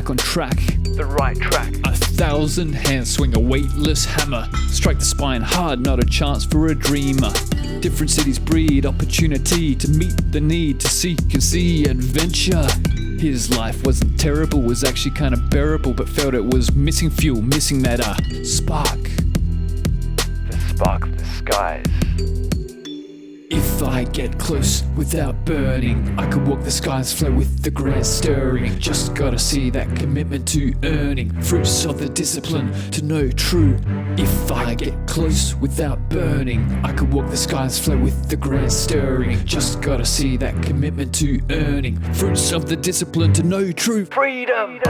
back on track. The right track. 1,000 hands swing a weightless hammer. Strike the spine hard, not a chance for a dreamer. Different cities breed opportunity to meet the need to seek and see adventure. His life wasn't terrible, was actually kind of bearable, but felt it was missing fuel, missing that spark. The spark of the skies. If I get close without burning, I could walk the skies, flow with the grand stirring. Just gotta see that commitment to earning fruits of the discipline to know true. If I get close without burning, I could walk the skies, flow with the grand stirring. Just gotta see that commitment to earning fruits of the discipline to know true. Freedom.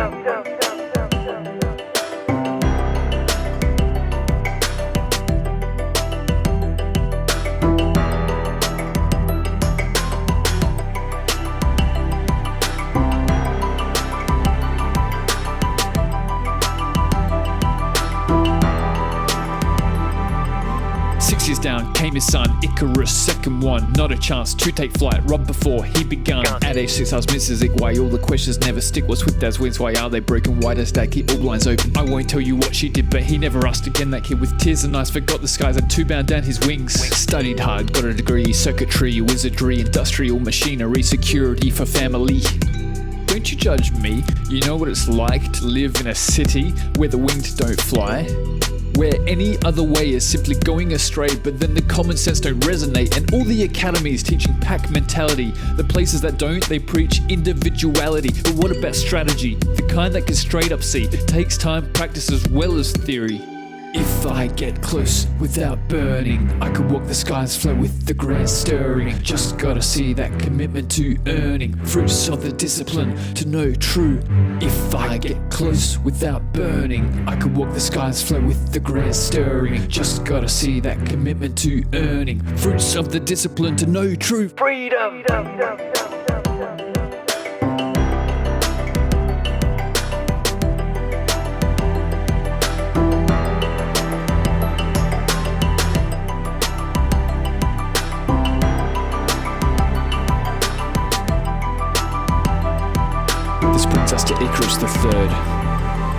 Down came his son, Icarus, second one. Not a chance to take flight, robbed before he begun. At age 6 I was Mrs. Why all the questions never stick. What's with those wings, why are they broken? Why does dad keep all blinds open? I won't tell you what she did, but he never asked again. That kid with tears and eyes forgot the skies and two bound down his wings. Studied hard, got a degree, circuitry, wizardry, industrial machinery, security for family. Don't you judge me, you know what it's like to live in a city where the winged don't fly. Where any other way is simply going astray, but then the common sense don't resonate. And all the academies teaching pack mentality. The places that don't, they preach individuality. But what about strategy? The kind that can straight up see. It takes time, practice as well as theory. If I get close without burning, I could walk the skies, flow with the grand stirring. Just gotta see that commitment to earning fruits of the discipline to know true. If I get close without burning, I could walk the skies, flow with the grand stirring. Just gotta see that commitment to earning fruits of the discipline to know true. Freedom. This brings us to Icarus III.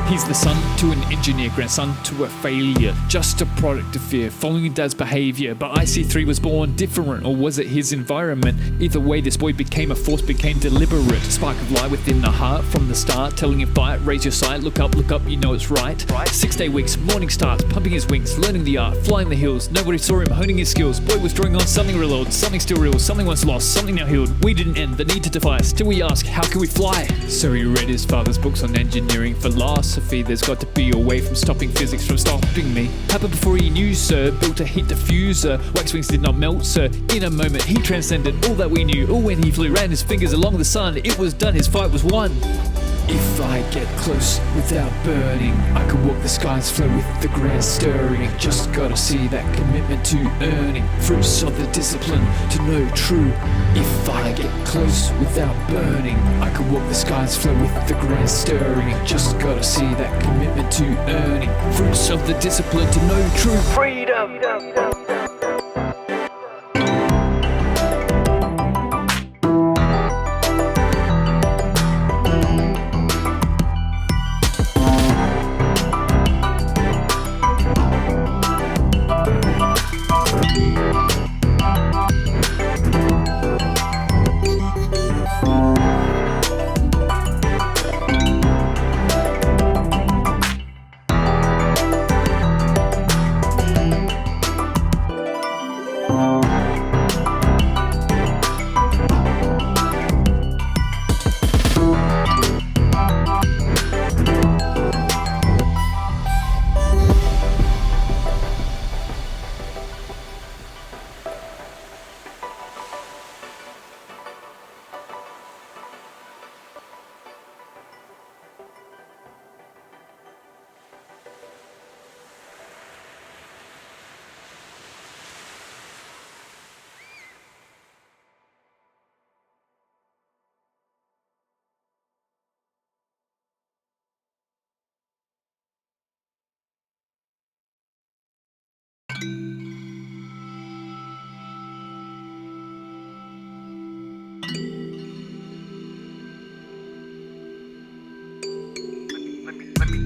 He's the son to an engineer, grandson to a failure, just a product of fear, following dad's behaviour. But IC3 was born different, or was it his environment? Either way, this boy became a force, became deliberate. Spark of light within the heart from the start, telling him fight, raise your sight, look up, you know it's right. 6-day weeks, morning starts, pumping his wings, learning the art, flying the hills. Nobody saw him honing his skills. Boy was drawing on something real old, something still real, something once lost, something now healed. We didn't end, the need to defy. Still we ask, how can we fly? So he read his father's books on engineering philosophy. There's got to be a way from stopping physics from stopping me. Happened before he knew, sir. Built a heat diffuser. Wax wings did not melt, sir. In a moment he transcended all that we knew. Oh, when he flew, ran his fingers along the sun. It was done, his fight was won. If I get close without burning, I could walk the skies, flow with the grand stirring. Just gotta see that commitment to earning fruits of the discipline to know true. If I get close without burning, I could walk the skies, flow with the grand stirring. Just gotta see that commitment to earning fruits of the discipline to know true. Freedom.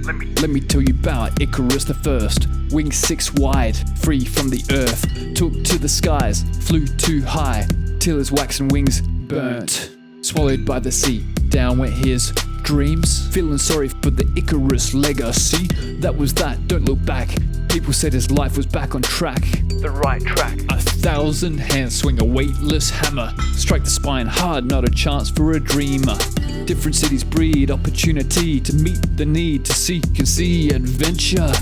Let me tell you about Icarus the I. Wings 6 wide, free from the earth. Took to the skies, flew too high, till his waxen wings burnt. Swallowed by the sea, down went his dreams. Feeling sorry for the Icarus legacy. That was that, don't look back. People said his life was back on track. The right track. 1,000 hands swing a weightless hammer. Strike the spine hard, not a chance for a dreamer. Different cities breed opportunity to meet the need to seek and see adventure.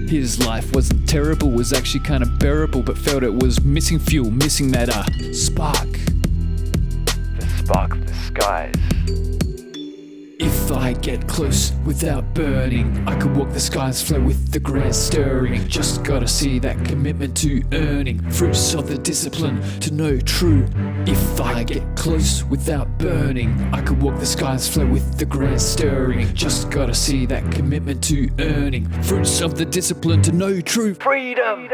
His life wasn't terrible, was actually kind of bearable, but felt it was missing fuel, missing that spark. The spark of the skies. If I get close without burning, I could walk the skies, flow with the grand stirring. Just gotta see that commitment to earning fruits of the discipline to know true. If I get close without burning, I could walk the skies, flow with the grand stirring. Just gotta see that commitment to earning fruits of the discipline to know true. Freedom.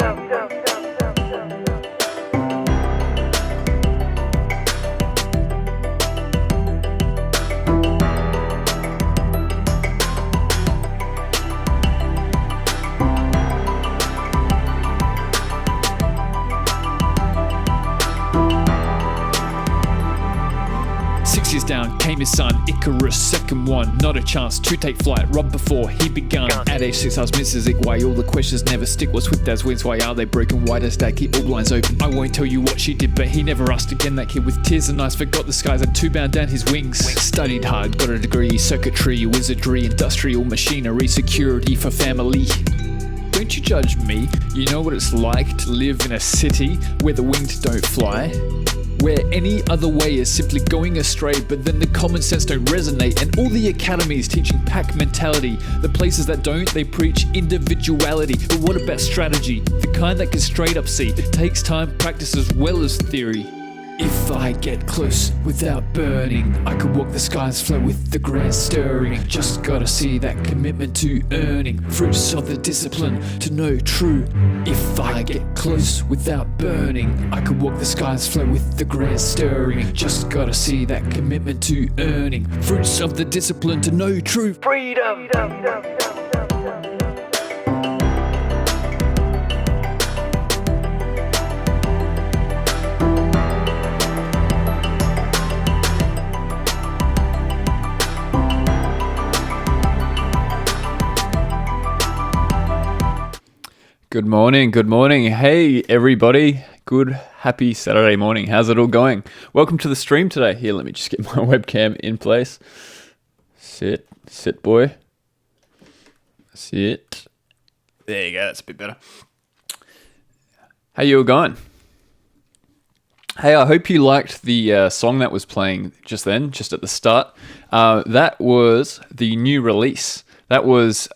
6 years down came his son, Icarus, second one. Not a chance to take flight, robbed before he begun. At age 6 I was Mrs. Why all the questions never stick. What's with those wings, why are they broken? Why does dad keep all blinds open? I won't tell you what she did, but he never asked again. That kid with tears and eyes forgot the skies and two bound down his wings. Studied hard, got a degree, circuitry, wizardry, industrial machinery, security for family. Don't you judge me, you know what it's like to live in a city where the winged don't fly. Where any other way is simply going astray, but then the common sense don't resonate. And all the academies teaching pack mentality. The places that don't, they preach individuality. But what about strategy? The kind that can straight up see. It takes time, practice as well as theory. If I get close without burning, I could walk the skies, flow with the grand stirring. Just gotta see that commitment to earning fruits of the discipline to know true. If I get close without burning, I could walk the skies, flow with the grand stirring. Just gotta see that commitment to earning fruits of the discipline to know true. Freedom. Good morning. Hey everybody, good happy Saturday morning. How's it all going? Welcome to the stream today. Here, let me just get my webcam in place. Sit boy. Sit. There you go, that's a bit better. How you all going? Hey, I hope you liked the song that was playing just then, just at the start. That was the new release. That was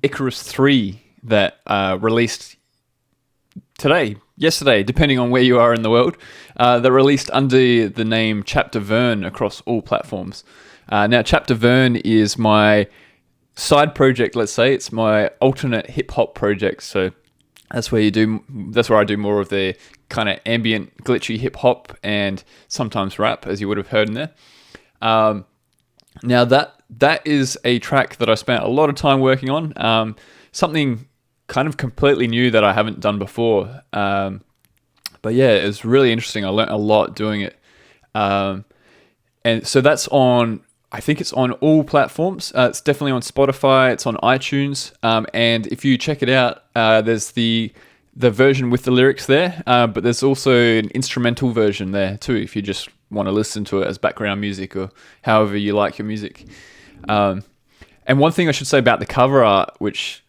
Icarus III that released yesterday, depending on where you are in the world. That released under the name Chapter Vern across all platforms. Now, Chapter Vern is my side project, let's say. It's my alternate hip-hop project, so that's where I do more of the kind of ambient, glitchy hip-hop and sometimes rap, as you would have heard in there. Now, that is a track that I spent a lot of time working on. Something kind of completely new that I haven't done before. But yeah, it was really interesting. I learned a lot doing it. And so that's I think it's on all platforms. It's definitely on Spotify. It's on iTunes. And if you check it out, there's the version with the lyrics there. But there's also an instrumental version there too, if you just want to listen to it as background music or however you like your music. And one thing I should say about the cover art, which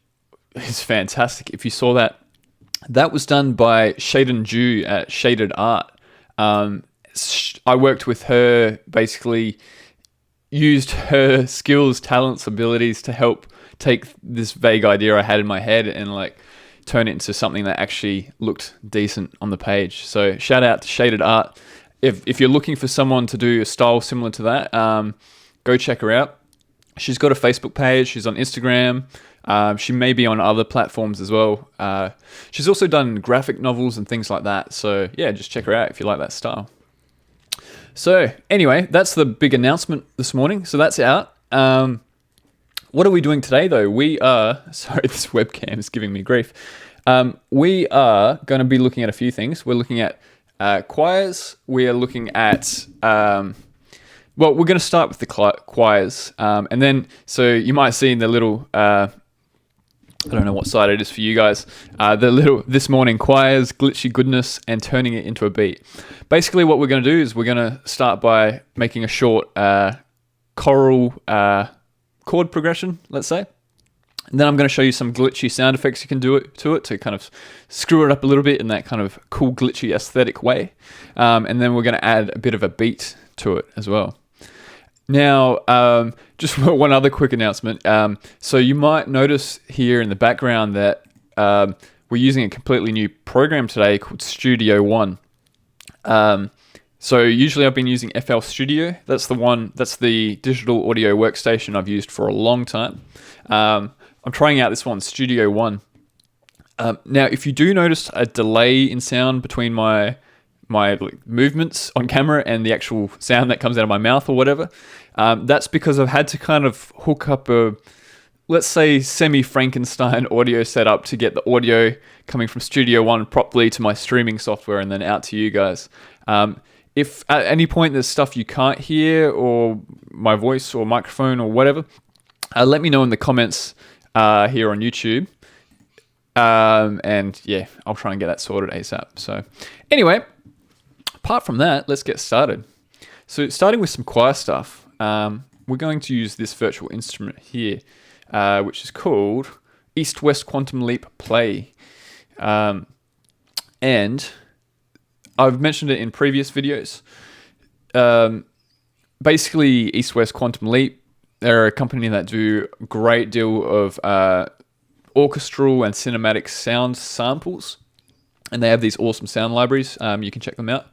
is fantastic. If you saw that was done by Shaden Jew at Shaded Art. I worked with her, basically used her skills, talents, abilities to help take this vague idea I had in my head and like turn it into something that actually looked decent on the page. So shout out to Shaded Art. If you're looking for someone to do a style similar to that, go check her out. She's got a Facebook page. She's on Instagram. She may be on other platforms as well. She's also done graphic novels and things like that. So yeah, just check her out if you like that style. So anyway, that's the big announcement this morning. So that's out. What are we doing today, though? We are... Sorry, this webcam is giving me grief. We are going to be looking at a few things. We're looking at choirs. We are looking at... well, we're going to start with the choirs. And then, so you might see in the little... I don't know what side it is for you guys. The little this morning choirs, glitchy goodness, and turning it into a beat. Basically, what we're going to do is we're going to start by making a short choral chord progression, let's say. And then I'm going to show you some glitchy sound effects you can do to it to kind of screw it up a little bit in that kind of cool glitchy aesthetic way. And then we're going to add a bit of a beat to it as well. Now, just one other quick announcement. So you might notice here in the background that we're using a completely new program today called Studio One. So usually I've been using FL Studio. That's the digital audio workstation I've used for a long time. I'm trying out this one, Studio One. Now, if you do notice a delay in sound between my movements on camera and the actual sound that comes out of my mouth or whatever, that's because I've had to kind of hook up a, let's say, semi-Frankenstein audio setup to get the audio coming from Studio One properly to my streaming software and then out to you guys. If at any point there's stuff you can't hear or my voice or microphone or whatever, let me know in the comments here on YouTube. And yeah, I'll try and get that sorted ASAP. So anyway, apart from that, let's get started. So starting with some choir stuff, we're going to use this virtual instrument here, which is called East-West Quantum Leap Play. And I've mentioned it in previous videos. Basically, East-West Quantum Leap, they're a company that do a great deal of orchestral and cinematic sound samples. And they have these awesome sound libraries. You can check them out.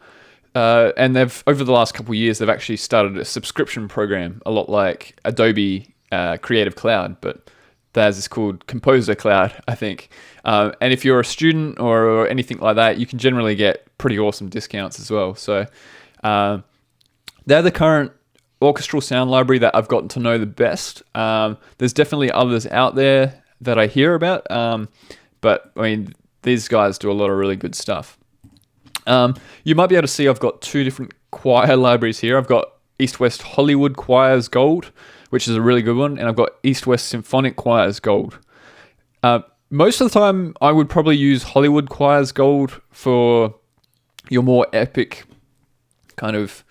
And they've, over the last couple of years, they've actually started a subscription program, a lot like Adobe Creative Cloud, but theirs is called Composer Cloud, I think. And if you're a student or anything like that, you can generally get pretty awesome discounts as well. So they're the current orchestral sound library that I've gotten to know the best. There's definitely others out there that I hear about, but I mean, these guys do a lot of really good stuff. You might be able to see I've got two different choir libraries here. I've got East-West Hollywood Choirs Gold, which is a really good one, and I've got East-West Symphonic Choirs Gold. Most of the time, I would probably use Hollywood Choirs Gold for your more epic kind of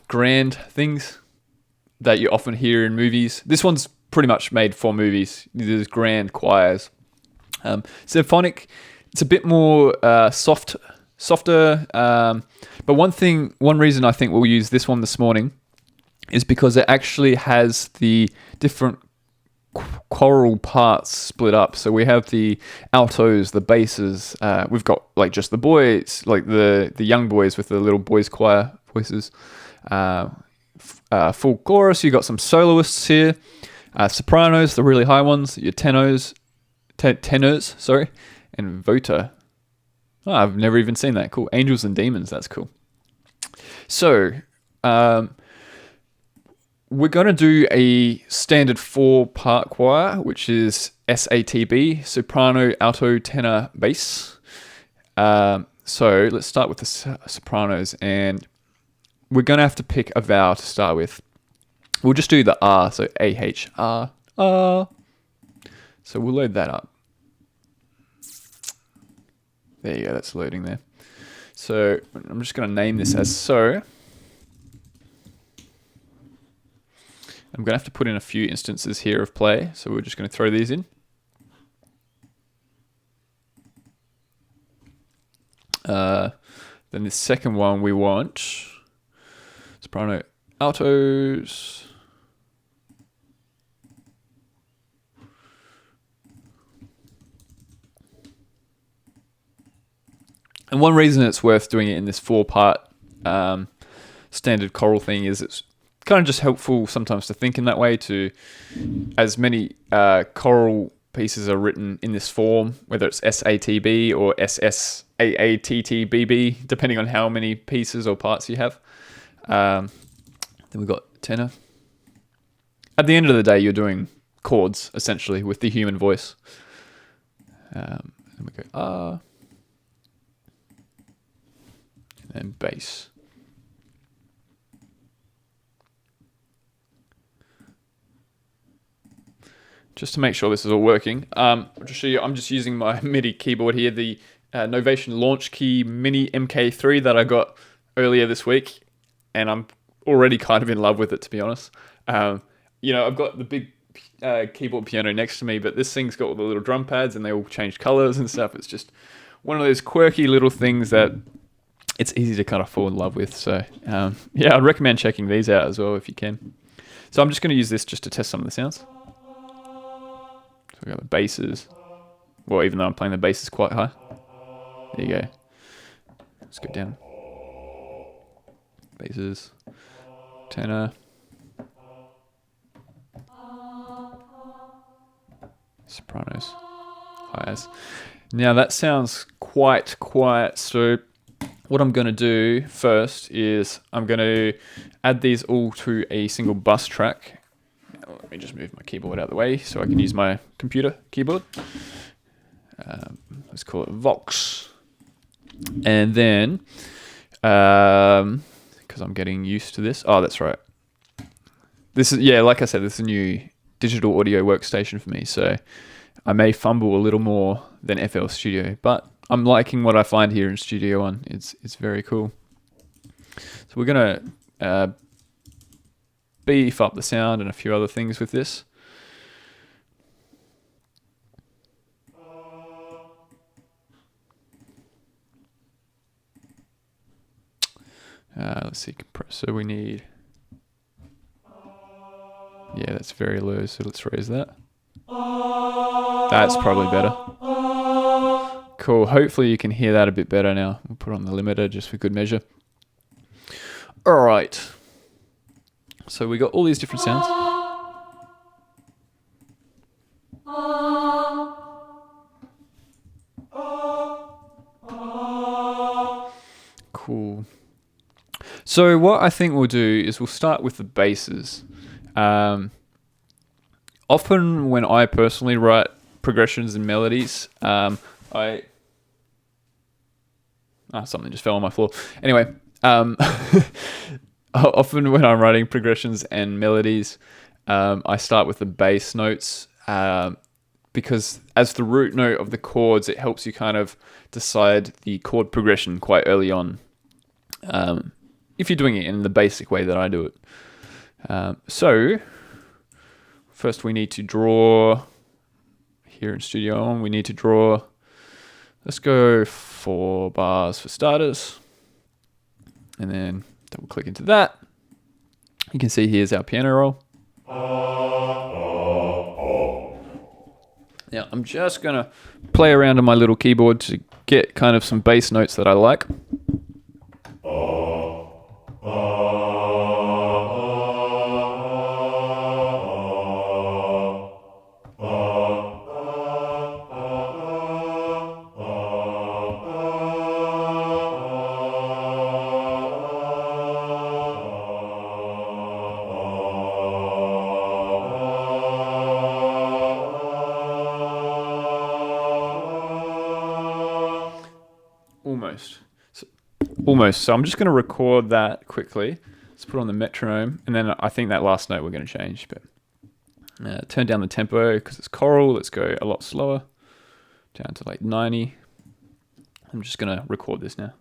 grand things that you often hear in movies. This one's pretty much made for movies. These grand choirs. Symphonic, it's a bit more softer. But one reason I think we'll use this one this morning is because it actually has the different choral parts split up. So we have the altos, the basses. We've got like just the boys, like the young boys with the little boys choir voices. Full chorus. You got some soloists here. Sopranos, the really high ones. Your tenors, sorry, and vota. Oh, I've never even seen that. Cool. Angels and demons. That's cool. So, we're going to do a standard 4-part choir, which is SATB, soprano, alto, tenor, bass. So let's start with the sopranos, and we're going to have to pick a vowel to start with. We'll just do the R, so A-H-R, R. So we'll load that up. There you go, that's loading there. So I'm just going to name this as so. I'm going to have to put in a few instances here of play, so we're just going to throw these in. Then the second one we want soprano, altos. And one reason it's worth doing it in this 4-part standard choral thing is it's kind of just helpful sometimes to think in that way, to as many choral pieces are written in this form, whether it's SATB or SSAATTBB, depending on how many pieces or parts you have. Then we've got tenor, at the end of the day, you're doing chords essentially with the human voice. And we go ah, and then bass. Just to make sure this is all working, I'll just show you. I'm just using my MIDI keyboard here, the Novation Launch Key Mini MK3 that I got earlier this week, and I'm already kind of in love with it, to be honest. You know, I've got the big keyboard piano next to me, but this thing's got all the little drum pads, and they all change colors and stuff. It's just one of those quirky little things that it's easy to kind of fall in love with. So yeah, I'd recommend checking these out as well if you can. So I'm just going to use this just to test some of the sounds. So we got the basses. Well, even though I'm playing the basses quite high. There you go. Let's go down. Basses. Tenor. Sopranos. Highs. Now that sounds quite quiet. So what I'm going to do first is I'm going to add these all to a single bus track. Let me just move my keyboard out of the way so I can use my computer keyboard. Let's call it Vox. And then, because I'm getting used to this. Oh, that's right. This is, yeah, like I said, this is a new digital audio workstation for me. So I may fumble a little more than FL Studio, but I'm liking what I find here in Studio One. It's very cool. So we're going to beef up the sound and a few other things with this. Let's see, compressor we need. Yeah, that's very low, so let's raise that. That's probably better. Cool, hopefully you can hear that a bit better now. We'll put on the limiter just for good measure. All right. So we got all these different sounds. Cool. So what I think we'll do is we'll start with the basses. Often when I personally write progressions and melodies, something just fell on my floor. Anyway, often when I'm writing progressions and melodies, I start with the bass notes because as the root note of the chords, it helps you kind of decide the chord progression quite early on. If you're doing it in the basic way that I do it. So first we need to draw here in Studio One. We need to draw, let's go 4 bars for starters. And then double click into that. You can see here's our piano roll. Now I'm just gonna play around on my little keyboard to get kind of some bass notes that I like. Almost. So I'm just going to record that quickly. Let's put on the metronome, and then I think that last note we're going to change. But turn down the tempo because it's choral. Let's go a lot slower, down to like 90. I'm just going to record this now.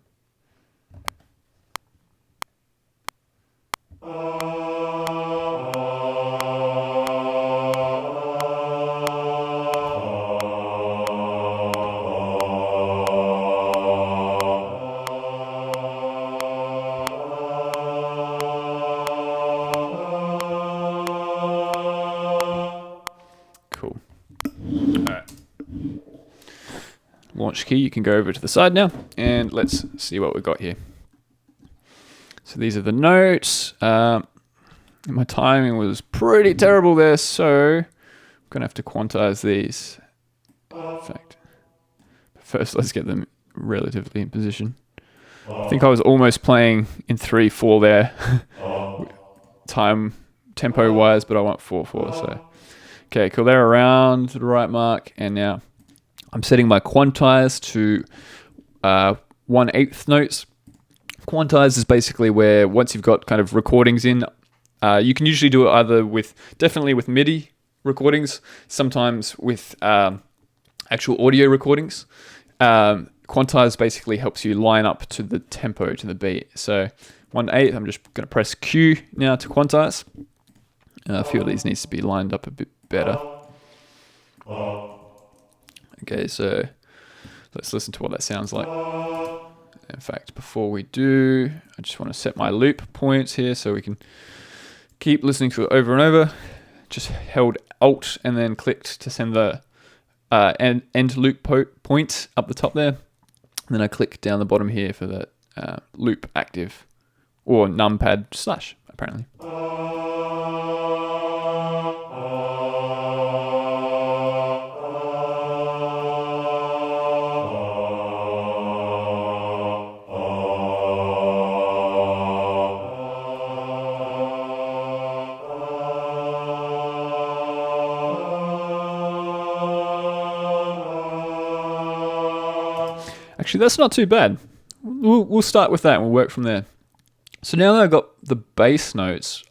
Launch key, you can go over to the side now, and let's see what we've got here. So these are the notes. My timing was pretty terrible there, so I'm going to have to quantize these. In fact, first let's get them relatively in position. I think I was almost playing in 3/4 there. Time tempo wise, but I want 4/4. So, okay, cool. They're around the right mark, and now I'm setting my quantize to 1/8 notes. Quantize is basically where once you've got kind of recordings in, you can usually do it either definitely with MIDI recordings, sometimes with actual audio recordings. Quantize basically helps you line up to the tempo, to the beat. So 1/8, I'm just going to press Q now to quantize. A few of these needs to be lined up a bit better. Okay, so let's listen to what that sounds like. In fact, before we do, I just want to set my loop points here so we can keep listening to it over and over. Just held Alt and then clicked to send the end loop point up the top there. And then I click down the bottom here for the loop active, or numpad / apparently. Actually, that's not too bad. We'll start with that and we'll work from there. So now that I've got the bass notes,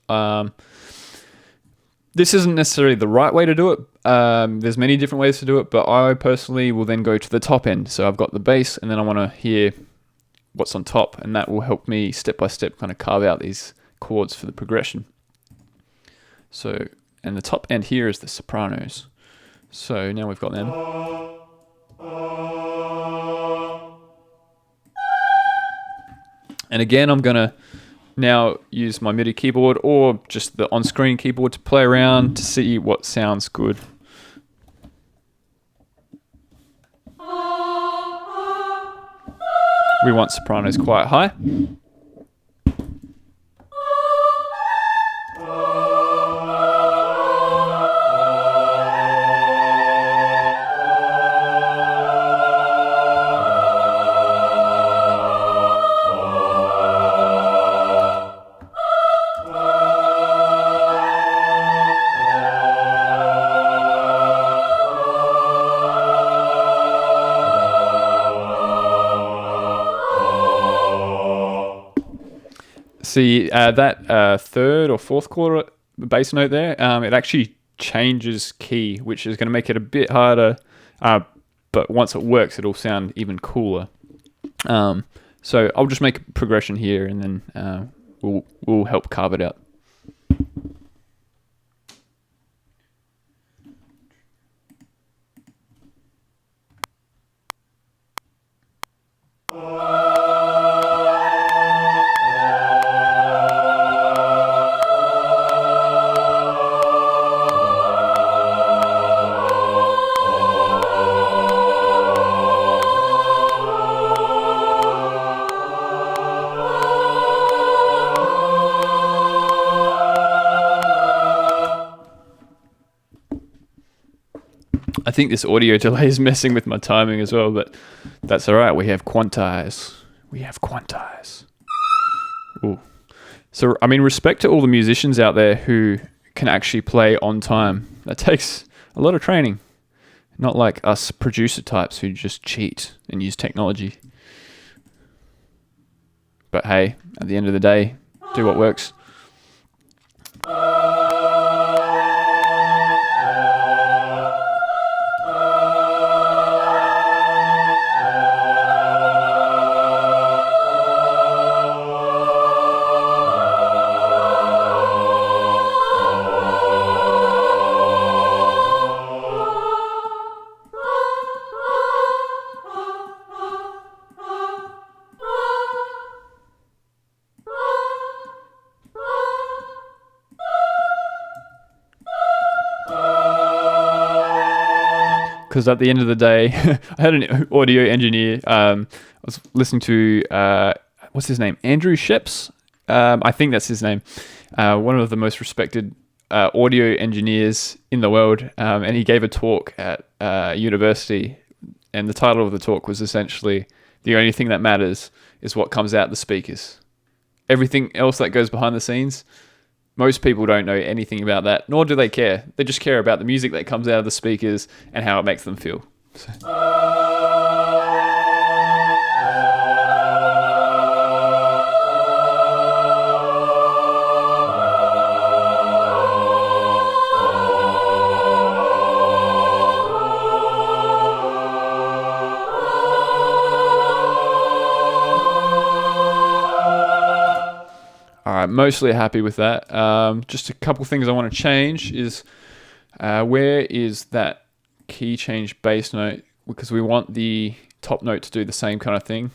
this isn't necessarily the right way to do it. There's many different ways to do it, but I personally will then go to the top end. So I've got the bass, and then I want to hear what's on top, and that will help me step by step kind of carve out these chords for the progression. So, and the top end here is the sopranos. So now we've got them. And again, I'm going to now use my MIDI keyboard or just the on-screen keyboard to play around to see what sounds good. We want sopranos quite high. See that third or fourth quarter bass note there, it actually changes key, which is going to make it a bit harder, but once it works, it'll sound even cooler. So I'll just make a progression here, and then we'll help carve it out. I think this audio delay is messing with my timing as well, but that's all right. We have quantize. Ooh. So, I mean, respect to all the musicians out there who can actually play on time. That takes a lot of training. Not like us producer types who just cheat and use technology. But hey, at the end of the day, do what works. Because at the end of the day, I had an audio engineer. I was listening to, what's his name? Andrew Sheps. I think that's his name. One of the most respected audio engineers in the world. And he gave a talk at university. And the title of the talk was essentially, the only thing that matters is what comes out the speakers. Everything else that goes behind the scenes most people don't know anything about that, nor do they care. They just care about the music that comes out of the speakers and how it makes them feel. Alright, mostly happy with that. Just a couple things I want to change is where is that key change bass note, because we want the top note to do the same kind of thing.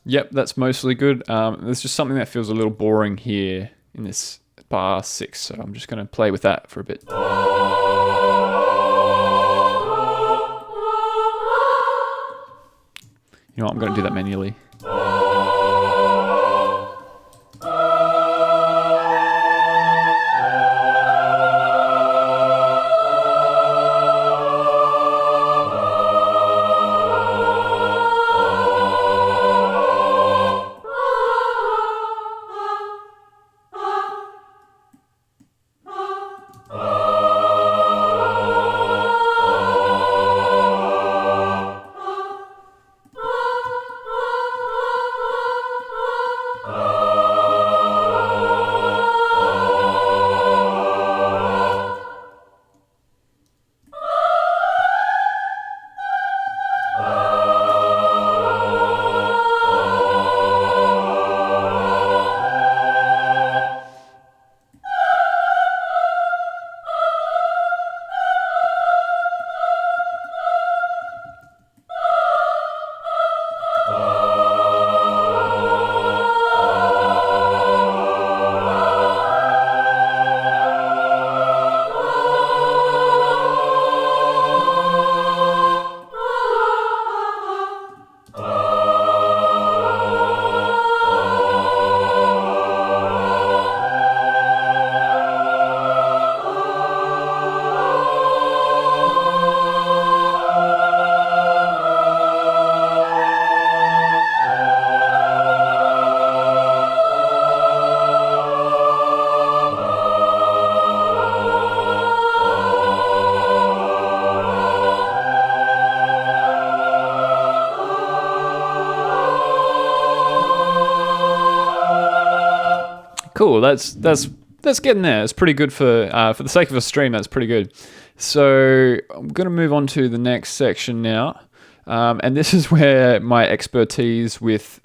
Yep, that's mostly good. There's just something that feels a little boring here in this bar 6, so I'm just going to play with that for a bit. You know what, I'm going to do that manually. Cool. That's getting there. It's pretty good for the sake of a stream. That's pretty good. So I'm going to move on to the next section now, and this is where my expertise with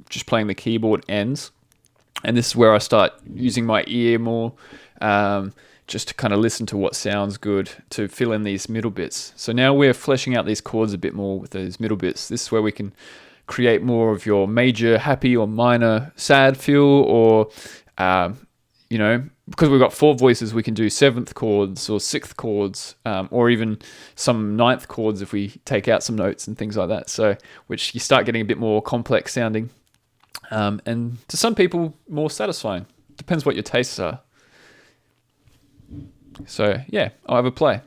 just playing the keyboard ends, and this is where I start using my ear more, just to kind of listen to what sounds good to fill in these middle bits. So now we're fleshing out these chords a bit more with those middle bits. This is where we can create more of your major happy or minor sad feel, or because we've got 4 voices, we can do 7th chords or 6th chords, or even some 9th chords if we take out some notes and things like that. So, which you start getting a bit more complex sounding, and to some people more satisfying. Depends what your tastes are. So yeah, I'll have a play.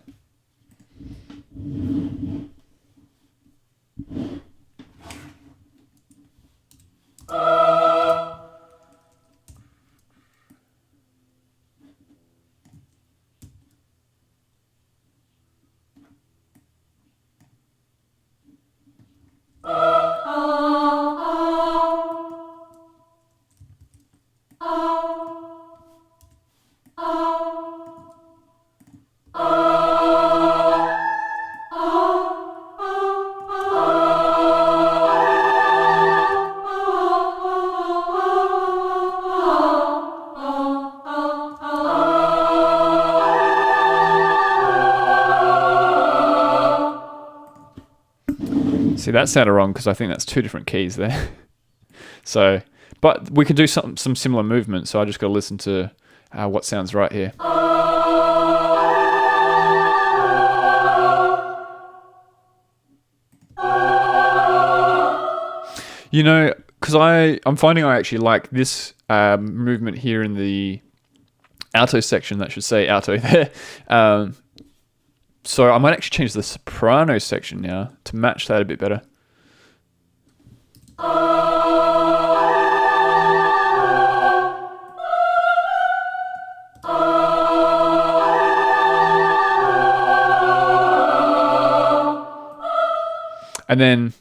See, that sounded wrong because I think that's 2 different keys there. So But we can do some similar movement, so I just got to listen to what sounds right here. You know, because I'm finding I actually like this movement here in the alto section. That should say alto there. So I might actually change the soprano section now to match that a bit better. And then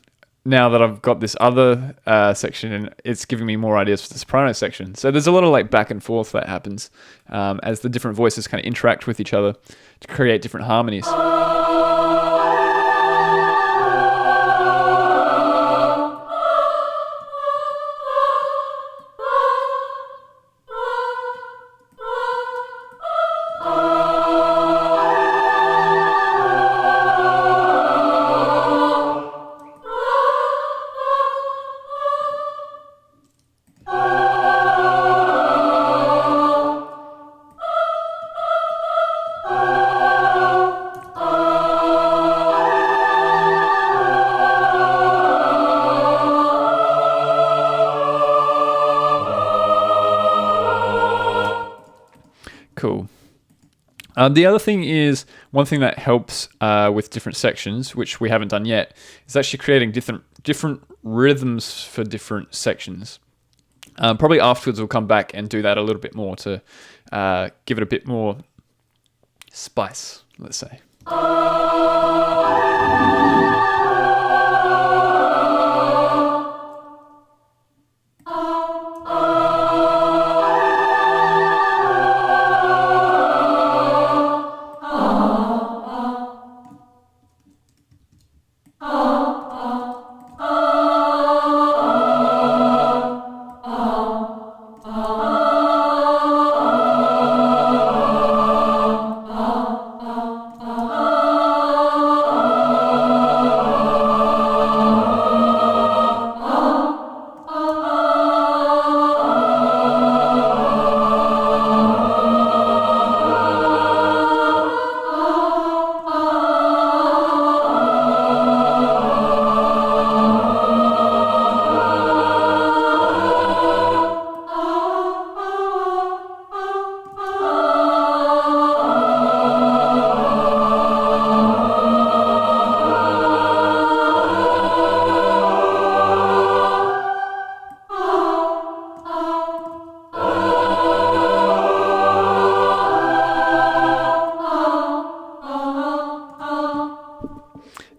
now that I've got this other section, and it's giving me more ideas for the soprano section. So there's a lot of like back and forth that happens as the different voices kind of interact with each other to create different harmonies. Cool. The other thing is, one thing that helps with different sections, which we haven't done yet, is actually creating different rhythms for different sections. Probably afterwards we'll come back and do that a little bit more to give it a bit more spice, let's say.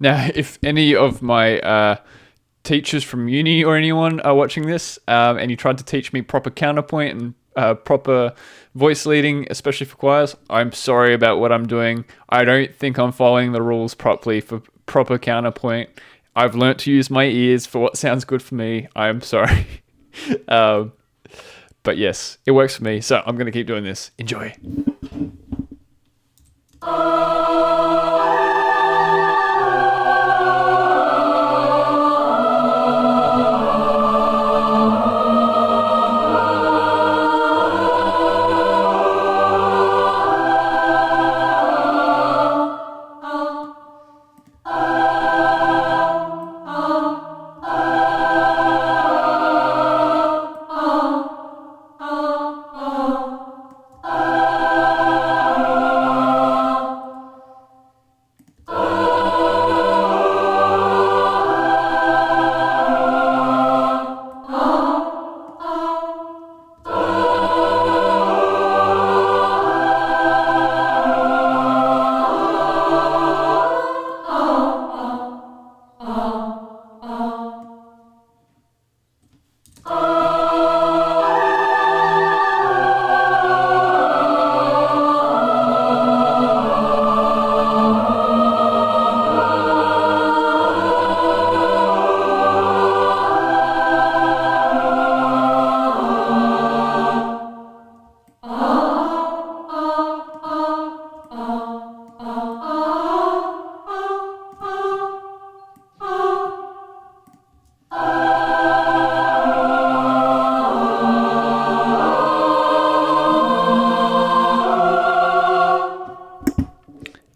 Now, if any of my teachers from uni or anyone are watching this, and you tried to teach me proper counterpoint and proper voice leading, especially for choirs, I'm sorry about what I'm doing. I don't think I'm following the rules properly for proper counterpoint. I've learnt to use my ears for what sounds good for me. I'm sorry. But yes, it works for me, so I'm going to keep doing this. Enjoy.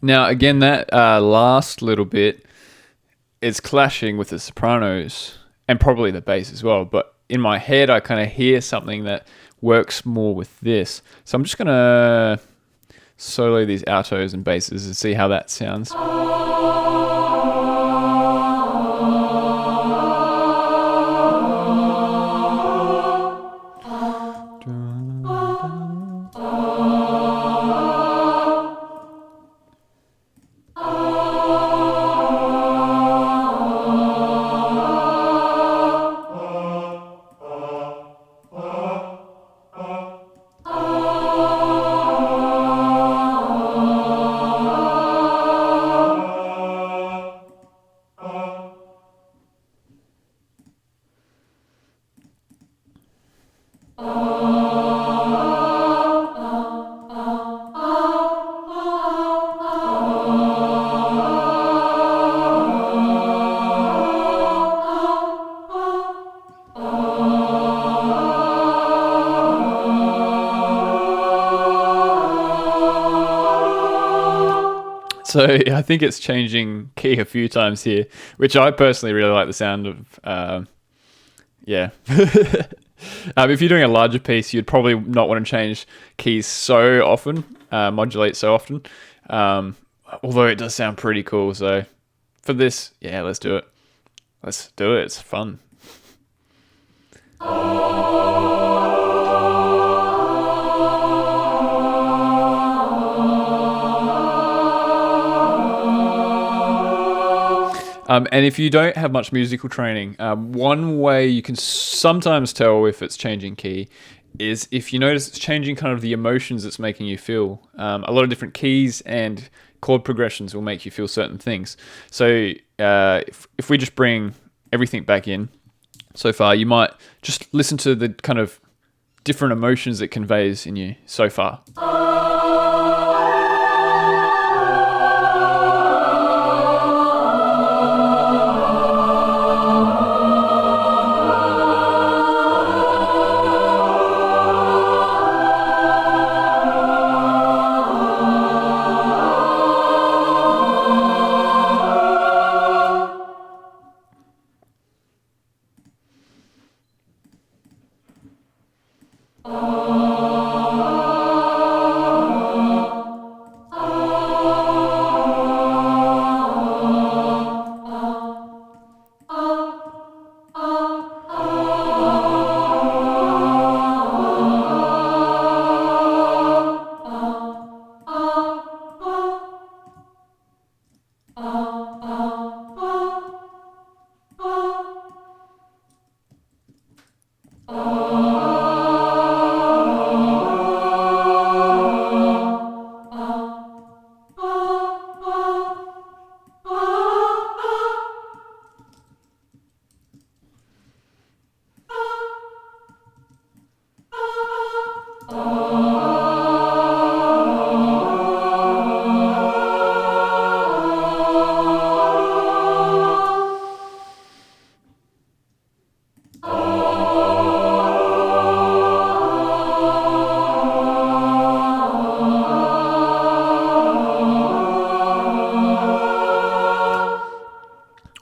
Now, again, that last little bit is clashing with the sopranos and probably the bass as well. But in my head, I kind of hear something that works more with this. So I'm just going to solo these altos and basses and see how that sounds. So I think it's changing key a few times here, which I personally really like the sound of. Yeah. If you're doing a larger piece, you'd probably not want to change keys so often, modulate so often. Although it does sound pretty cool. So for this, yeah, let's do it. Let's do it. It's fun. And if you don't have much musical training, one way you can sometimes tell if it's changing key is if you notice it's changing kind of the emotions it's making you feel. A lot of different keys and chord progressions will make you feel certain things. So if we just bring everything back in so far, you might just listen to the kind of different emotions it conveys in you so far.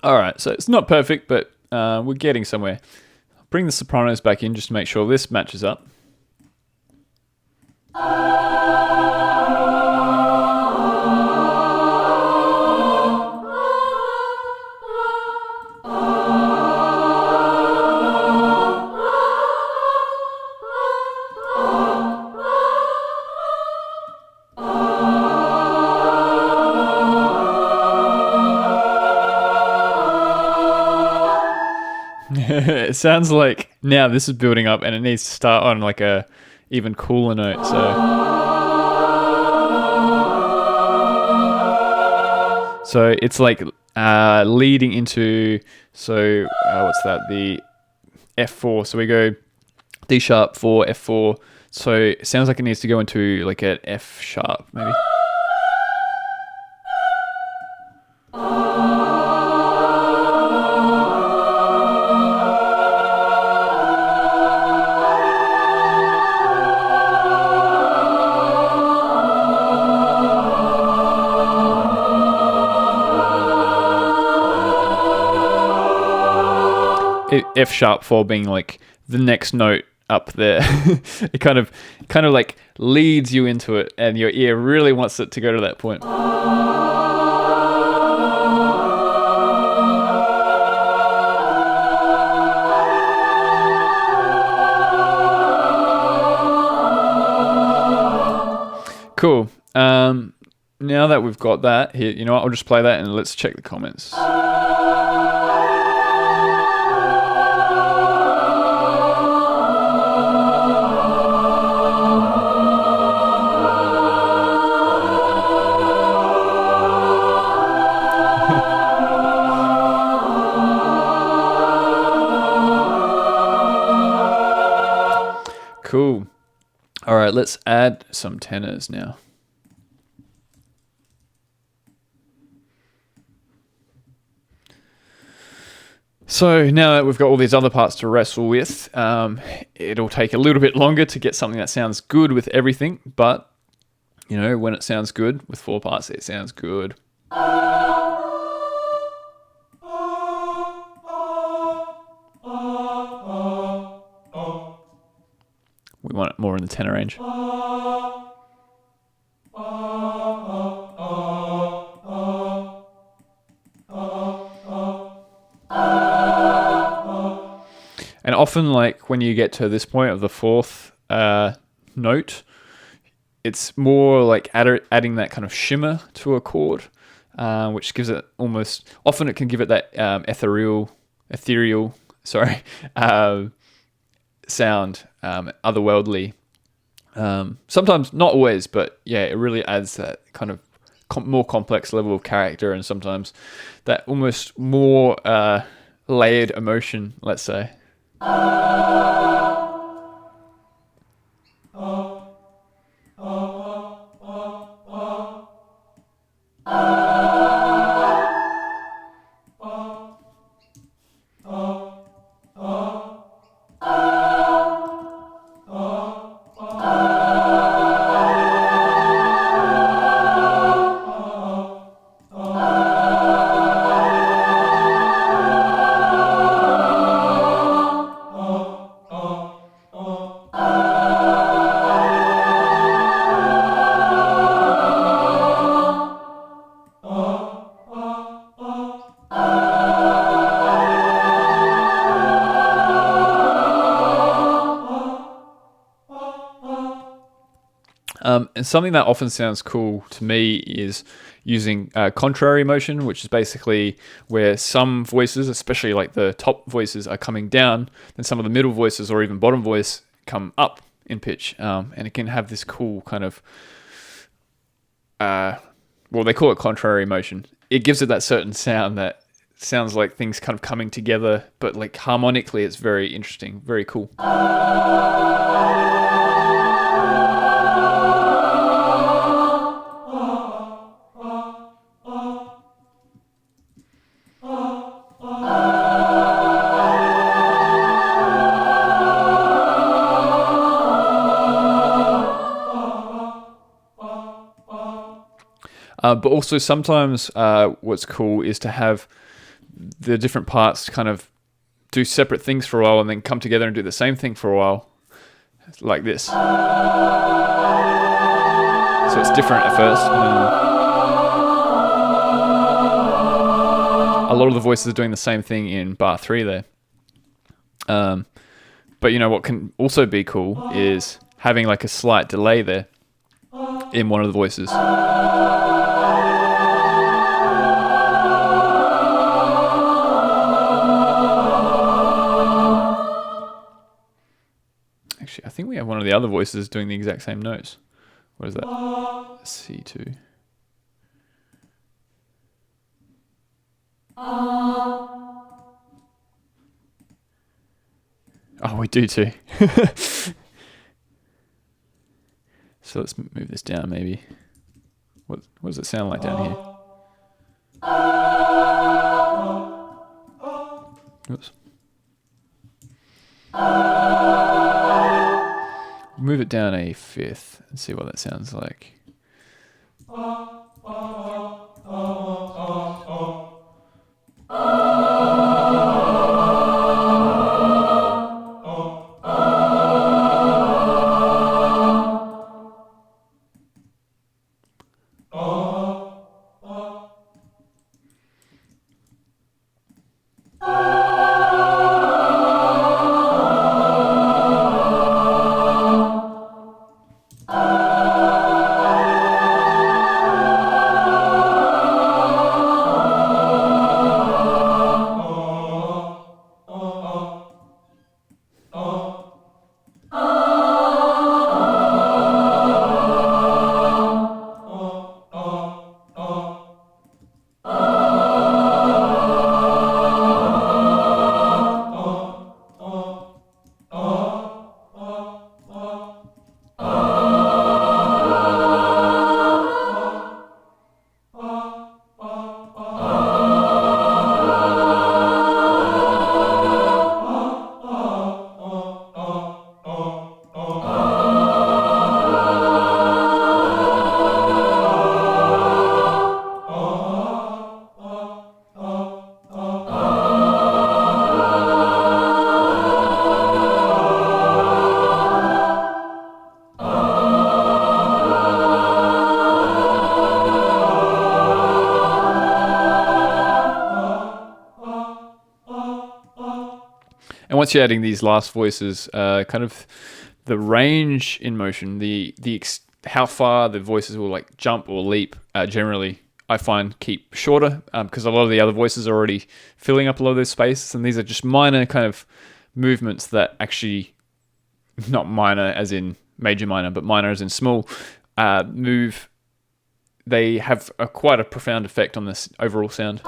All right, so it's not perfect, but we're getting somewhere. Bring the sopranos back in just to make sure this matches up. It sounds like now this is building up and it needs to start on like a even cooler note. So it's like leading into, so what's that? The F4. So we go D sharp 4, F4. So it sounds like it needs to go into like an F sharp maybe. F sharp 4 being like the next note up there. It kind of like leads you into it, and your ear really wants it to go to that point. Cool. Now that we've got that here, you know what? I'll just play that and let's check the comments. Cool. All right, let's add some tenors now. So now that we've got all these other parts to wrestle with, it'll take a little bit longer to get something that sounds good with everything, but you know, when it sounds good with 4 parts, it sounds good. We want it more in the tenor range. And often, like when you get to this point of the 4th note, it's more like adding that kind of shimmer to a chord, which gives it almost. Often, it can give it that ethereal, sorry, sound, otherworldly. Sometimes, not always, but yeah, it really adds that kind of more complex level of character, and sometimes that almost more layered emotion, let's say. And something that often sounds cool to me is using contrary motion, which is basically where some voices, especially like the top voices, are coming down, and some of the middle voices or even bottom voice come up in pitch. And it can have this cool kind of, well, they call it contrary motion. It gives it that certain sound that sounds like things kind of coming together, but like harmonically, it's very interesting, very cool. But also sometimes what's cool is to have the different parts kind of do separate things for a while and then come together and do the same thing for a while, like this. So it's different at first. A lot of the voices are doing the same thing in bar 3 there. But you know what can also be cool is having like a slight delay there in one of the voices. Actually, I think we have one of the other voices doing the exact same notes. What is that? C2. Oh, we do too. So let's move this down maybe. What does it sound like down here? Oops. Move it down a 5th and see what that sounds like. And once you're adding these last voices, kind of the range in motion, how far the voices will like jump or leap, generally I find keep shorter, because a lot of the other voices are already filling up a lot of those spaces, and these are just minor kind of movements that actually, not minor as in major minor, but minor as in small, move. They have quite a profound effect on this overall sound.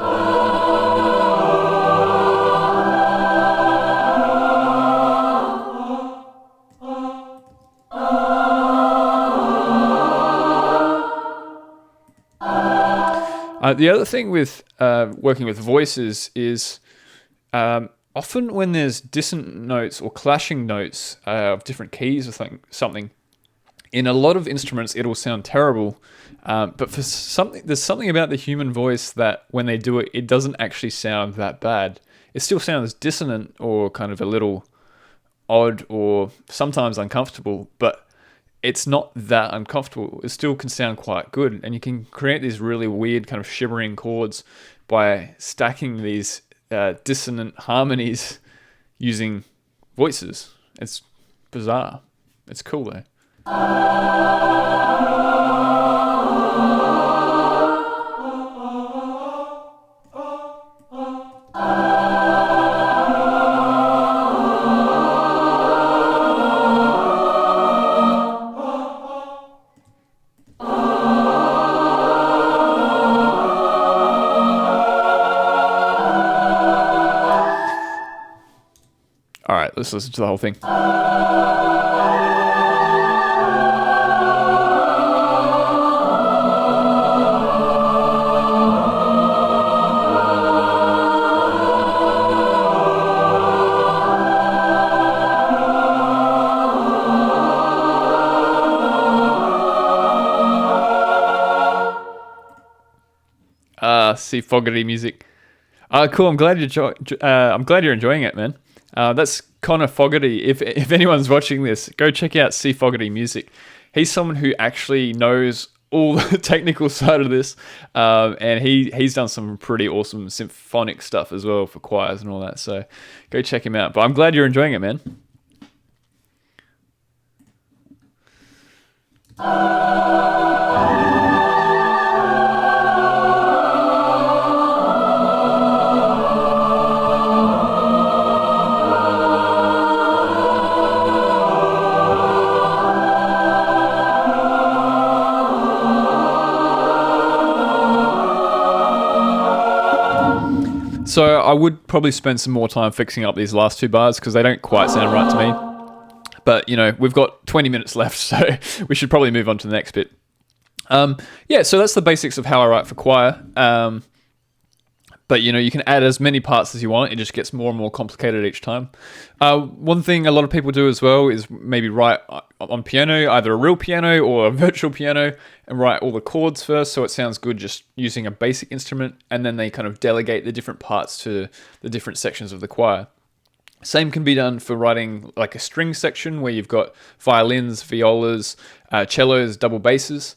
The other thing with working with voices is often when there's dissonant notes or clashing notes of different keys or something, in a lot of instruments it'll sound terrible, but for there's something about the human voice that when they do it, it doesn't actually sound that bad. It still sounds dissonant or kind of a little odd or sometimes uncomfortable, but it's not that uncomfortable. It still can sound quite good, and you can create these really weird kind of shimmering chords by stacking these dissonant harmonies using voices. It's bizarre. It's cool though. All right, let's listen to the whole thing. See Fogarty music. Cool. I'm glad you're enjoying it, man. That's Connor Fogarty. If anyone's watching this, go check out C Fogarty music. He's someone who actually knows all the technical side of this, and he's done some pretty awesome symphonic stuff as well for choirs and all that. So go check him out. But I'm glad you're enjoying it, man. So I would probably spend some more time fixing up these last two bars because they don't quite sound right to me. But, you know, we've got 20 minutes left, so we should probably move on to the next bit. Yeah, so that's the basics of how I write for choir. But, you know, you can add as many parts as you want. It just gets more and more complicated each time. One thing a lot of people do as well is maybe write on piano, either a real piano or a virtual piano, and write all the chords first so it sounds good just using a basic instrument, and then they kind of delegate the different parts to the different sections of the choir. Same can be done for writing like a string section where you've got violins, violas, cellos, double basses.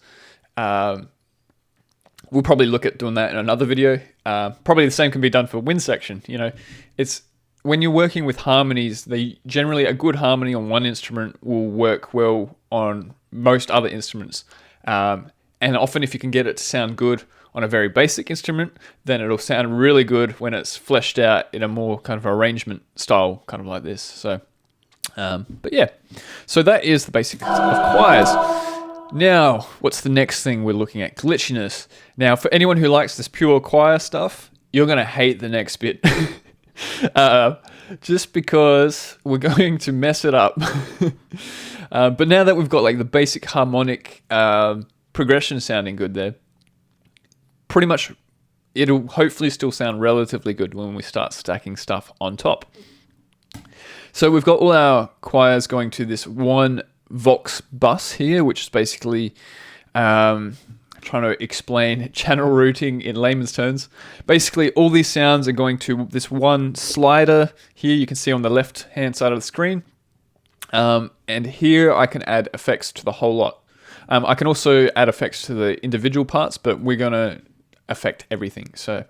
We'll probably look at doing that in another video. Probably the same can be done for wind section. You know, it's when you're working with harmonies, generally a good harmony on one instrument will work well on most other instruments. And often if you can get it to sound good on a very basic instrument, then it'll sound really good when it's fleshed out in a more kind of arrangement style, kind of like this. So, but yeah, so that is the basics of choirs. Now, what's the next thing we're looking at? Glitchiness. Now, for anyone who likes this pure choir stuff, you're going to hate the next bit. Just because we're going to mess it up. But now that we've got like the basic harmonic progression sounding good there, pretty much it'll hopefully still sound relatively good when we start stacking stuff on top. So we've got all our choirs going to this one Vox bus here, which is basically trying to explain channel routing in layman's terms. Basically, all these sounds are going to this one slider here you can see on the left-hand side of the screen. And here I can add effects to the whole lot. I can also add effects to the individual parts, but we're going to affect everything. So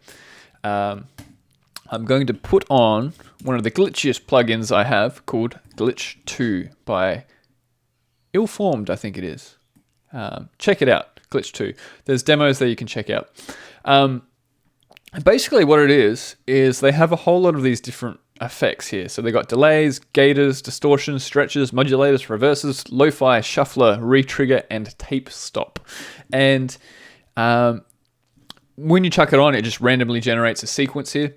I'm going to put on one of the glitchiest plugins I have called Glitch 2 by Illformed, I think it is. Check it out, Glitch 2. There's demos there you can check out. Basically what it is they have a whole lot of these different effects here. So they got delays, gators, distortions, stretches, modulators, reverses, lo-fi, shuffler, retrigger, and tape stop. And when you chuck it on, it just randomly generates a sequence here.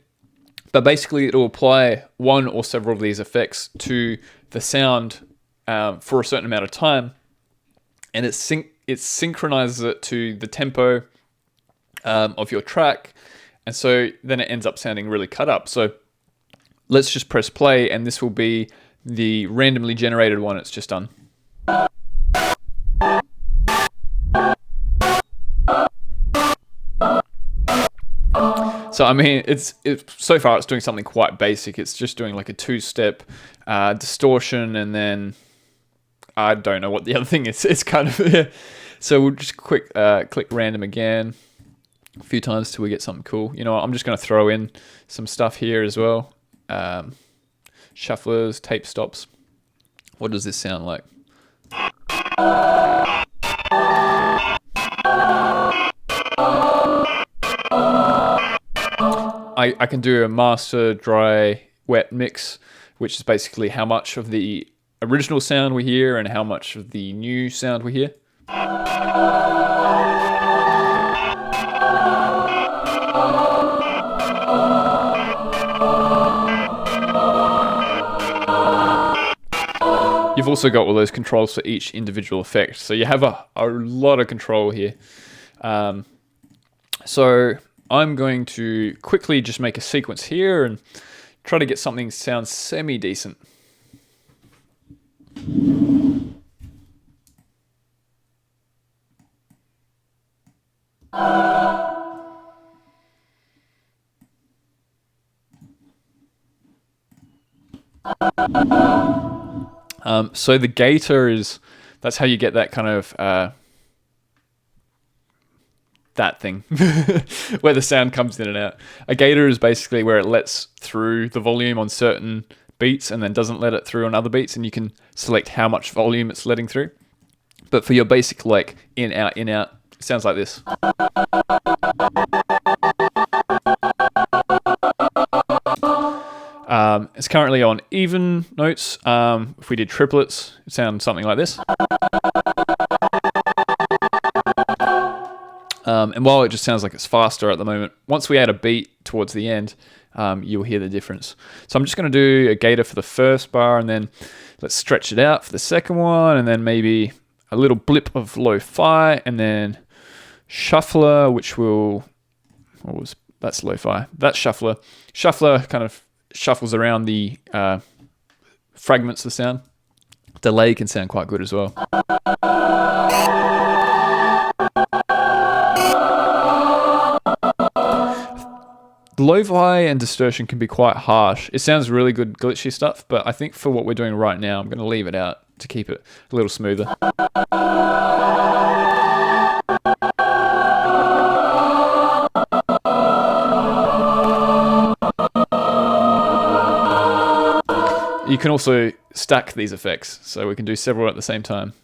But basically it'll apply one or several of these effects to the sound for a certain amount of time. And it synchronizes it to the tempo of your track. And so then it ends up sounding really cut up. So let's just press play, and this will be the randomly generated one it's just done. So I mean, it's so far it's doing something quite basic. It's just doing like a 2-step distortion, and then I don't know what the other thing is. It's kind of yeah. So we'll just click random again a few times till we get something cool. You know what, I'm just going to throw in some stuff here as well. Shufflers, tape stops. What does this sound like? I can do a master, dry, wet mix, which is basically how much of the original sound we hear and how much of the new sound we hear. You've also got all those controls for each individual effect. So you have a lot of control here. So I'm going to quickly just make a sequence here and try to get something that sounds semi-decent. So the gator that's how you get that kind of, that thing, where the sound comes in and out. A gator is basically where it lets through the volume on certain beats and then doesn't let it through on other beats, and you can select how much volume it's letting through. But for your basic like in, out, it sounds like this. It's currently on even notes. If we did triplets, it sounds something like this. And while it just sounds like it's faster at the moment, once we add a beat towards the end, you'll hear the difference. So I'm just going to do a gator for the first bar, and then let's stretch it out for the second one, and then maybe a little blip of lo-fi, and then shuffler, which will... that's lo-fi. That's shuffler. Shuffler kind of shuffles around the fragments of the sound. Delay can sound quite good as well. Lo-fi and distortion can be quite harsh. It sounds really good glitchy stuff, but I think for what we're doing right now, I'm going to leave it out to keep it a little smoother. You can also stack these effects, so we can do several at the same time.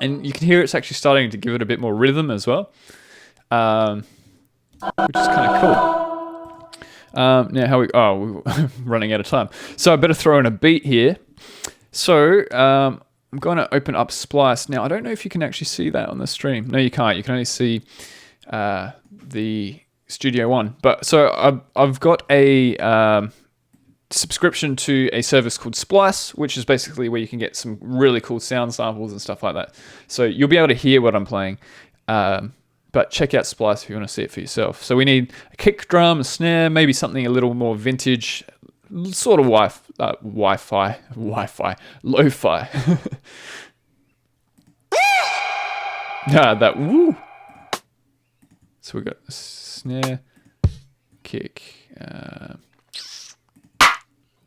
And you can hear it's actually starting to give it a bit more rhythm as well, which is kind of cool. Now we're running out of time. So I better throw in a beat here. So I'm going to open up Splice. Now I don't know if you can actually see that on the stream. No, you can't. You can only see the Studio One. But so I've got a subscription to a service called Splice, which is basically where you can get some really cool sound samples and stuff like that. So you'll be able to hear what I'm playing. But check out Splice if you want to see it for yourself. So we need a kick drum, a snare, maybe something a little more vintage, sort of lo-fi. That woo. So we got a snare, kick,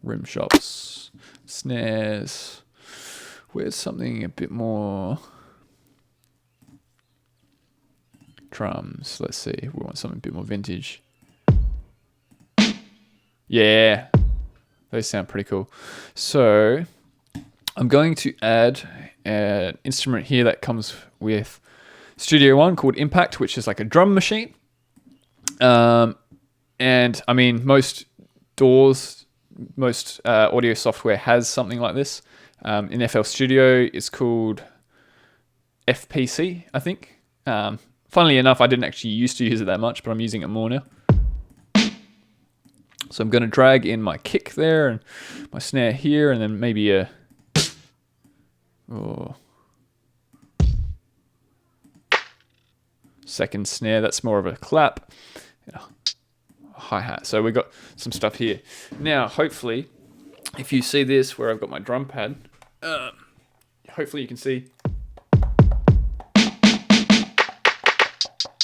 rim shops, snares. Where's something a bit more? Drums. Let's see. We want something a bit more vintage. Yeah, those sound pretty cool. So I'm going to add an instrument here that comes with Studio One called Impact, which is like a drum machine. And I mean, most audio software has something like this. In FL Studio, it's called FPC, I think. Funnily enough, I didn't actually used to use it that much, but I'm using it more now. So I'm going to drag in my kick there and my snare here, and then maybe a second snare. That's more of a clap. Hi-hat. So we got some stuff here. Now, hopefully, if you see this where I've got my drum pad, hopefully you can see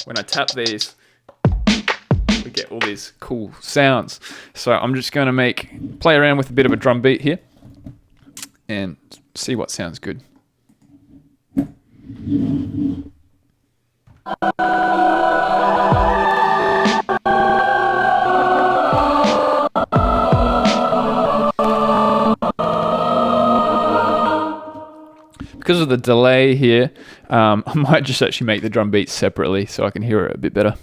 when I tap these, we get all these cool sounds. So I'm just going to play around with a bit of a drum beat here and see what sounds good. Because of the delay here, I might just actually make the drum beats separately so I can hear it a bit better.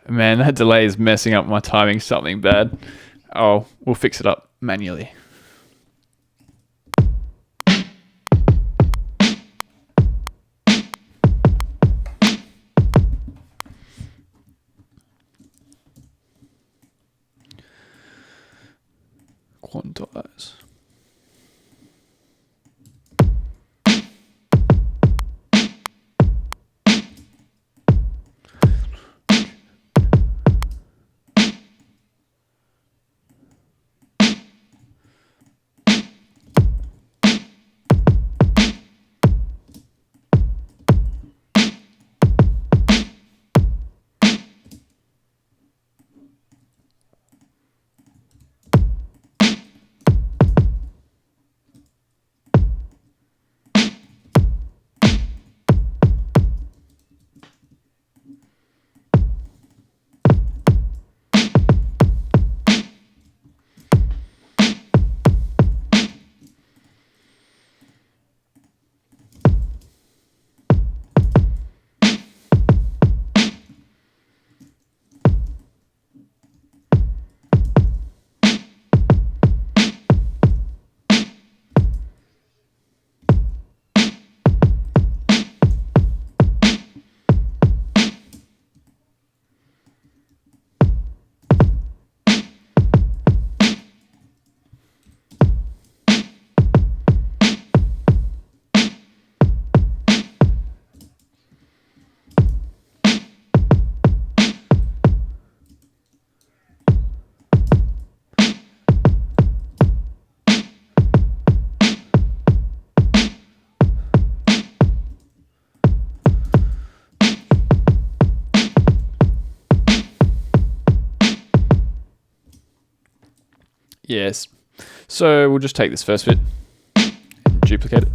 Man, that delay is messing up my timing something bad. Oh, we'll fix it up manually. Quantize. Yes. So we'll just take this first bit and duplicate it.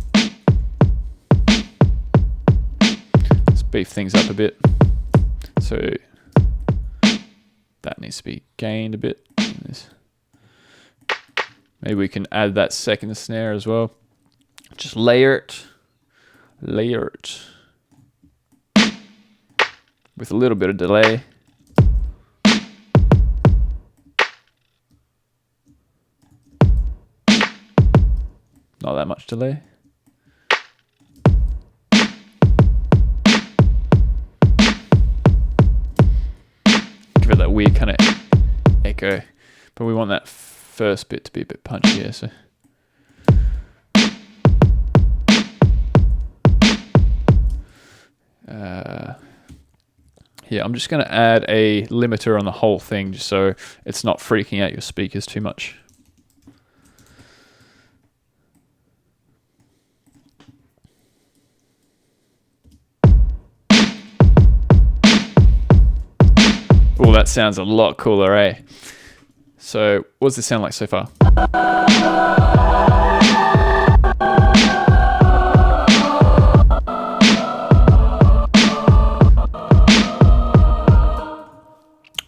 Let's beef things up a bit. So That needs to be gained a bit. Maybe we can add that second snare as well. Just layer it with a little bit of delay. Not that much delay. Give it that weird kind of echo, but we want that first bit to be a bit punchier. So. Yeah, I'm just going to add a limiter on the whole thing just so it's not freaking out your speakers too much. Oh, that sounds a lot cooler, eh? So, what does this sound like so far?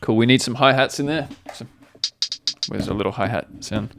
Cool, we need some hi-hats in there. So, where's a little hi-hat sound?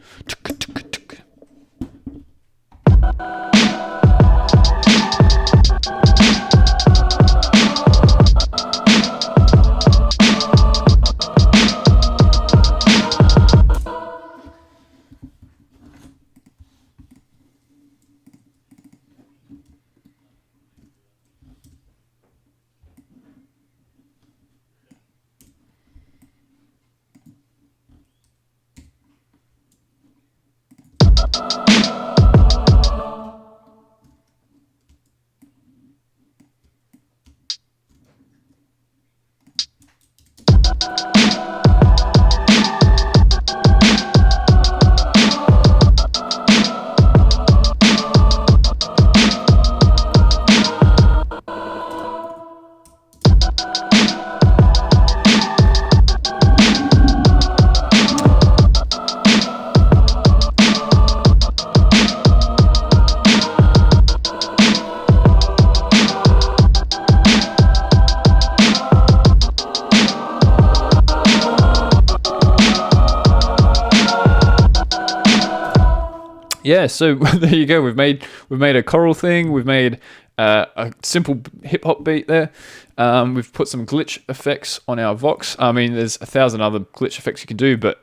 Yeah, so there you go. We've made a choral thing. We've made a simple hip hop beat there. We've put some glitch effects on our Vox. I mean, there's 1,000 other glitch effects you can do, but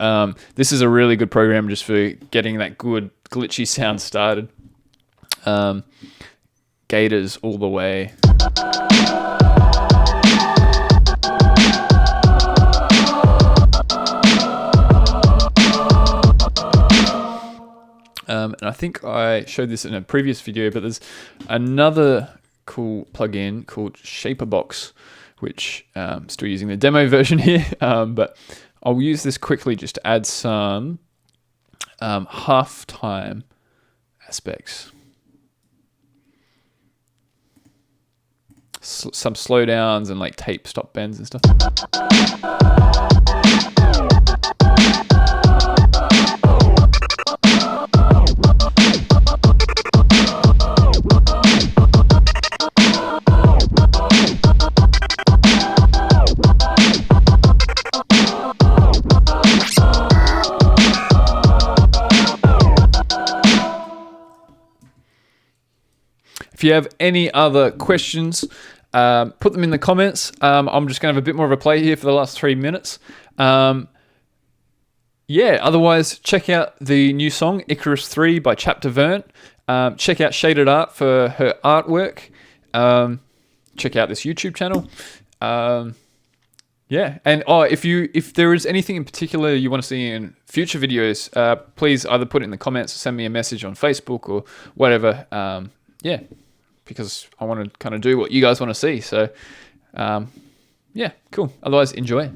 this is a really good program just for getting that good glitchy sound started. Gators all the way. And I think I showed this in a previous video, but there's another cool plugin called Shaperbox, which I'm still using the demo version here, but I'll use this quickly just to add some half-time aspects. Some slowdowns and like tape stop bends and stuff. If you have any other questions, put them in the comments. I'm just going to have a bit more of a play here for the last 3 minutes. Yeah, otherwise, check out the new song, Icarus III by Chapter Vern. Check out Shaded Art for her artwork. Check out this YouTube channel. Yeah, and if there is anything in particular you want to see in future videos, please either put it in the comments or send me a message on Facebook or whatever. Yeah, because I want to kind of do what you guys want to see. So, yeah, cool. Otherwise, enjoy.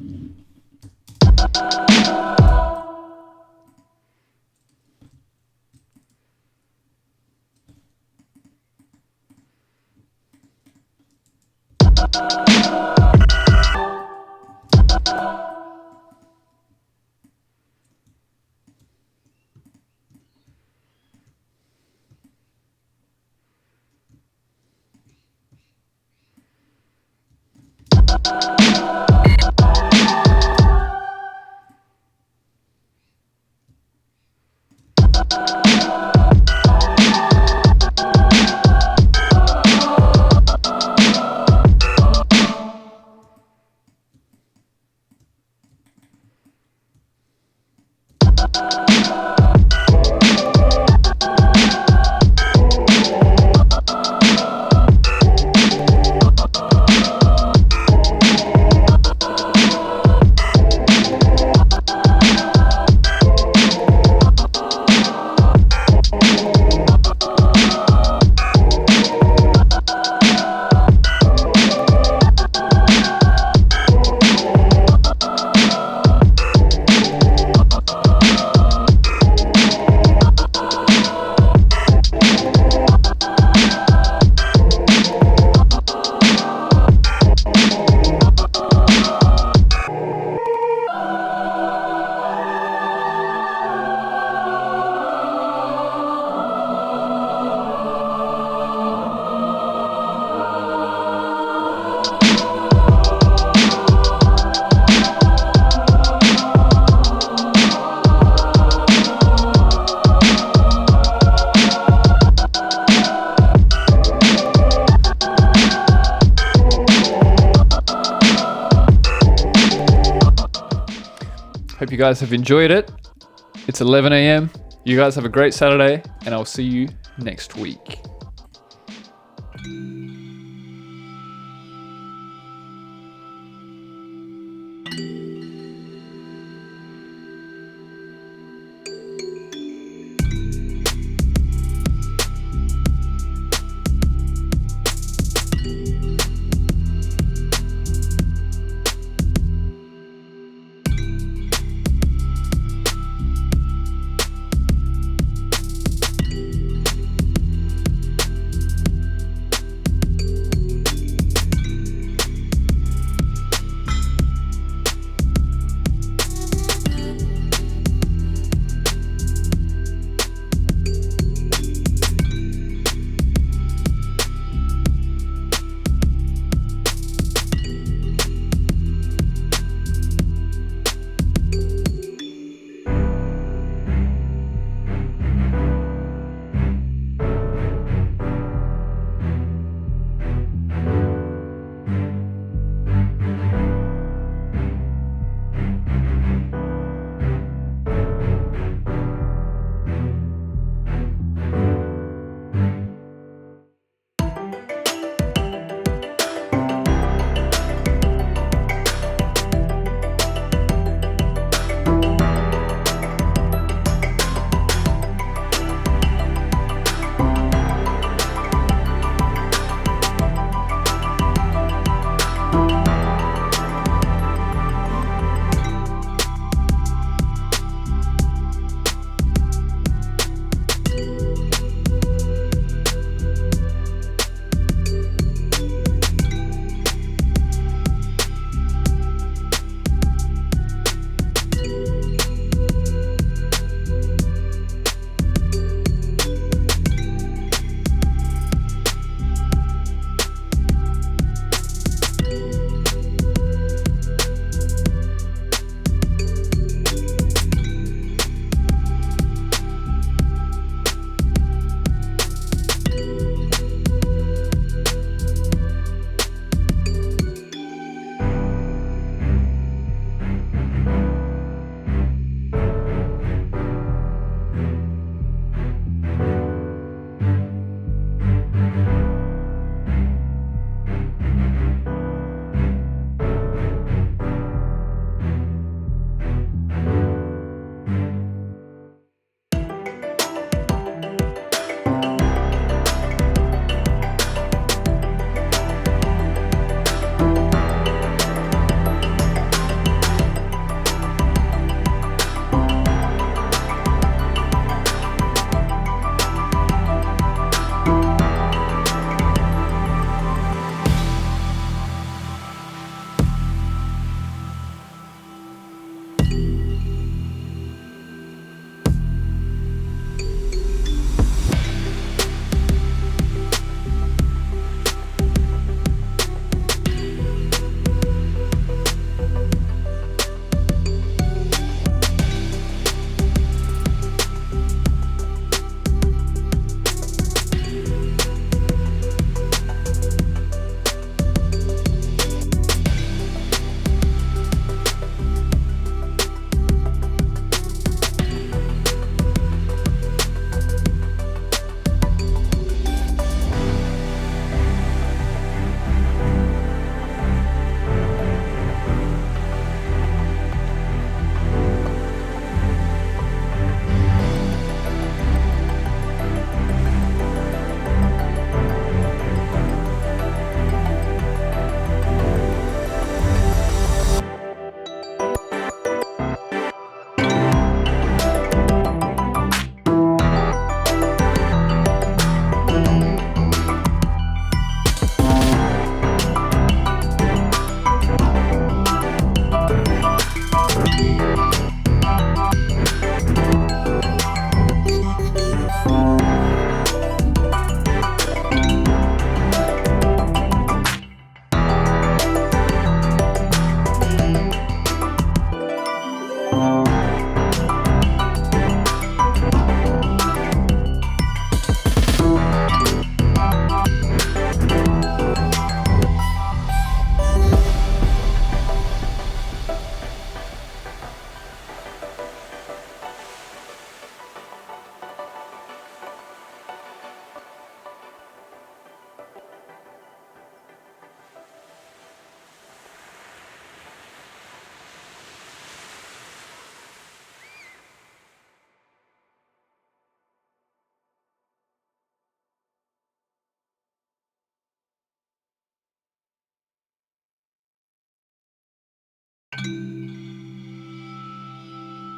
Hope you guys have enjoyed it. It's 11 a.m. You guys have a great Saturday, and I'll see you next week.